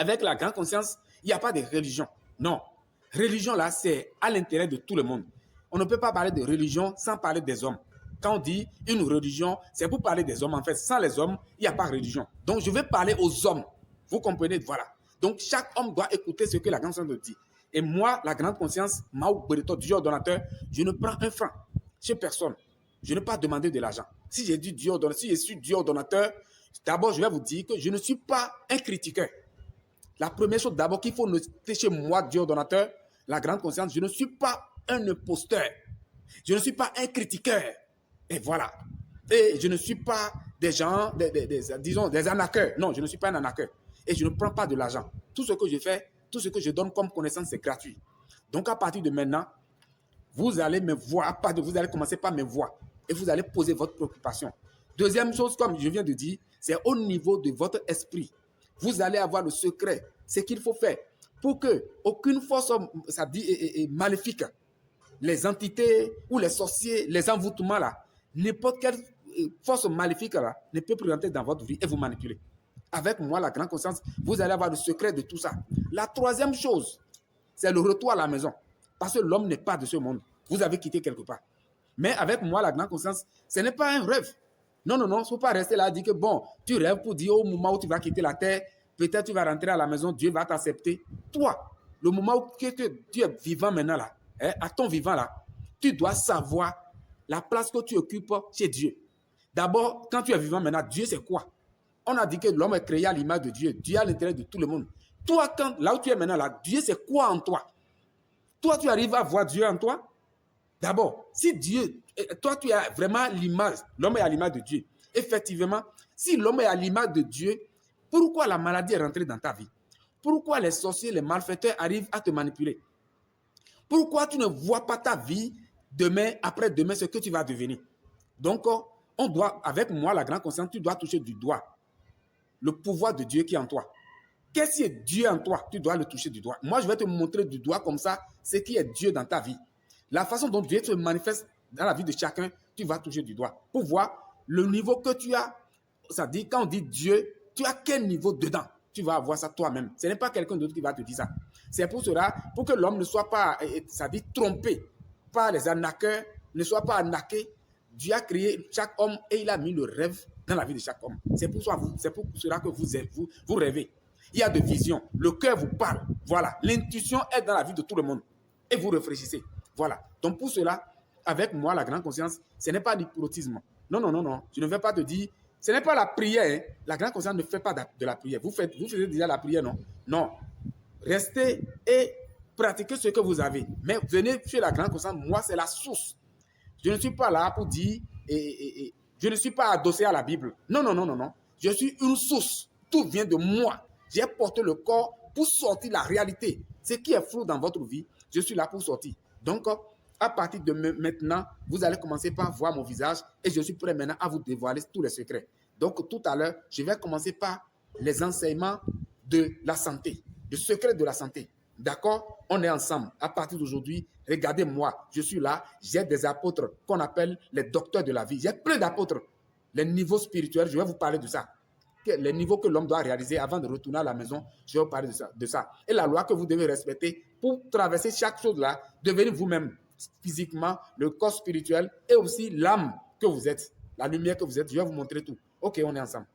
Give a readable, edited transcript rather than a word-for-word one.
Avec la grande conscience, il n'y a pas de religion. Non. Religion, là, c'est à l'intérêt de tout le monde. On ne peut pas parler de religion sans parler des hommes. Quand on dit une religion, c'est pour parler des hommes. En fait, sans les hommes, il n'y a pas de religion. Donc, je vais parler aux hommes. Vous comprenez? Voilà. Donc, chaque homme doit écouter ce que la grande conscience dit. Et moi, la grande conscience, Dieu ordonnateur, je ne prends un franc chez personne. Je ne peux pas demander de l'argent. Si j'ai dit Dieu ordonnateur, si je suis Dieu ordonnateur, d'abord, je vais vous dire que je ne suis pas un critiqueur. La première chose d'abord qu'il faut noter chez moi, Dieu ordonnateur, la grande conscience, je ne suis pas un imposteur. Je ne suis pas un critiqueur. Et voilà. Et je ne suis pas des gens, disons, des arnaqueurs. Non, je ne suis pas un arnaqueur. Et je ne prends pas de l'argent. Tout ce que je fais, tout ce que je donne comme connaissance, c'est gratuit. Donc, à partir de maintenant, vous allez me voir, vous allez commencer par me voir. Et vous allez poser votre préoccupation. Deuxième chose, comme je viens de dire, c'est au niveau de votre esprit. Vous allez avoir le secret, ce qu'il faut faire pour que aucune force, ça dit, maléfique, les entités ou les sorciers, les envoûtements là, n'importe quelle force maléfique là, ne peut plus rentrer dans votre vie et vous manipuler. Avec moi, la grande conscience, vous allez avoir le secret de tout ça. La troisième chose, c'est le retour à la maison. Parce que l'homme n'est pas de ce monde. Vous avez quitté quelque part. Mais avec moi, la grande conscience, ce n'est pas un rêve. Non, non, non, il ne faut pas rester là et dire que bon, tu rêves pour dire au moment où tu vas quitter la terre, peut-être tu vas rentrer à la maison, Dieu va t'accepter. Toi, le moment où tu es vivant maintenant là, à ton vivant là, tu dois savoir la place que tu occupes chez Dieu. D'abord, quand tu es vivant maintenant, Dieu c'est quoi? On a dit que l'homme est créé à l'image de Dieu. Dieu a l'intérêt de tout le monde. Toi, là où tu es maintenant là, Dieu c'est quoi en toi? Toi, tu arrives à voir Dieu en toi? D'abord, si Dieu, toi tu as vraiment l'image, l'homme est à l'image de Dieu. Effectivement, si l'homme est à l'image de Dieu, pourquoi la maladie est rentrée dans ta vie? Pourquoi les sorciers, les malfaiteurs arrivent à te manipuler? Pourquoi tu ne vois pas ta vie demain, après-demain, ce que tu vas devenir? Donc, on doit, avec moi, la grande conscience, tu dois toucher du doigt le pouvoir de Dieu qui est en toi. Qu'est-ce qui est Dieu en toi? Tu dois le toucher du doigt. Moi, je vais te montrer du doigt comme ça ce qui est Dieu dans ta vie. La façon dont Dieu se manifeste dans la vie de chacun, tu vas toucher du doigt pour voir le niveau que tu as. Ça dit, quand on dit Dieu, tu as quel niveau dedans? Tu vas avoir ça toi-même. Ce n'est pas quelqu'un d'autre qui va te dire ça. C'est pour cela, pour que l'homme ne soit pas, ça dit, trompé par les arnaqueurs, ne soit pas arnaqué. Dieu a créé chaque homme et il a mis le rêve dans la vie de chaque homme. C'est pour cela que vous rêvez. Il y a des visions. Le cœur vous parle. Voilà. L'intuition est dans la vie de tout le monde. Et vous réfléchissez. Voilà. Donc pour cela, avec moi, la grande conscience, ce n'est pas l'hypnotisme. Non, non, non, non. Je ne vais pas te dire, ce n'est pas la prière. Hein. La grande conscience ne fait pas de la prière. Vous faisiez déjà la prière, non? Non. Restez et pratiquez ce que vous avez. Mais venez chez la grande conscience, moi, c'est la source. Je ne suis pas là pour dire, je ne suis pas adossé à la Bible. Non, non, non, non, non. Je suis une source. Tout vient de moi. J'ai porté le corps pour sortir la réalité. Ce qui est flou dans votre vie, je suis là pour sortir. Donc, à partir de maintenant, vous allez commencer par voir mon visage et je suis prêt maintenant à vous dévoiler tous les secrets. Donc, tout à l'heure, je vais commencer par les enseignements de la santé, le secret de la santé. D'accord? On est ensemble. À partir d'aujourd'hui, regardez-moi, je suis là, j'ai des apôtres qu'on appelle les docteurs de la vie. J'ai plein d'apôtres. Les niveaux spirituels, je vais vous parler de ça. Les niveaux que l'homme doit réaliser avant de retourner à la maison, je vais vous parler de ça. Et la loi que vous devez respecter pour traverser chaque chose là, devenir vous-même physiquement, le corps spirituel et aussi l'âme que vous êtes, la lumière que vous êtes. Je vais vous montrer tout. Ok, on est ensemble.